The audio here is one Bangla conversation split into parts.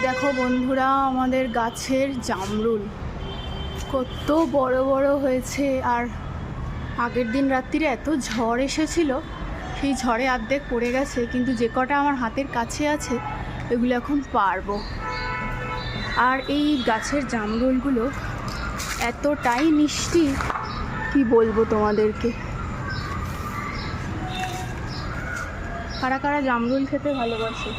দেখো বন্ধুরা, আমাদের গাছের জামরুল কত বড় বড় হয়েছে। আর আগের দিন রাত্রিরে এত ঝড় এসেছিল, সেই ঝড়ে অর্ধেক পড়ে গেছে, কিন্তু যে কটা আমার হাতের কাছে আছে এগুলো এখন পারবো। আর এই গাছের জামরুলগুলো এতটাই মিষ্টি, কি বলবো তোমাদেরকে। কারা কারা জামরুল খেতে ভালোবাসে?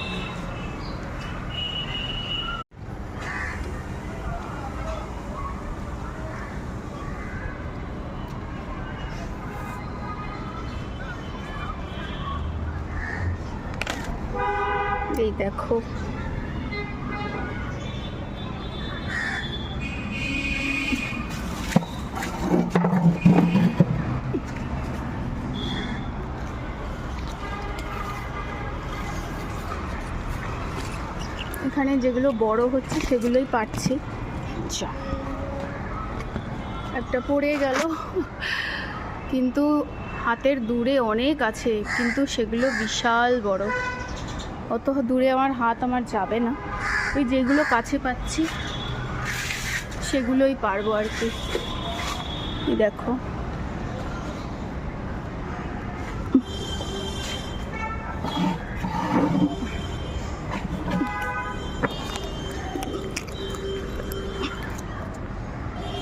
এই দেখো, এখানে যেগুলো বড় হচ্ছে সেগুলোই পাচ্ছি। আচ্ছা, একটা পড়ে গেল, কিন্তু হাতের দূরে অনেক আছে, কিন্তু সেগুলো বিশাল বড়। অত দূরে আমার হাত যাবে না, ওই যেগুলো কাছে পাচ্ছি সেগুলোই পারবো আর কি। দেখো।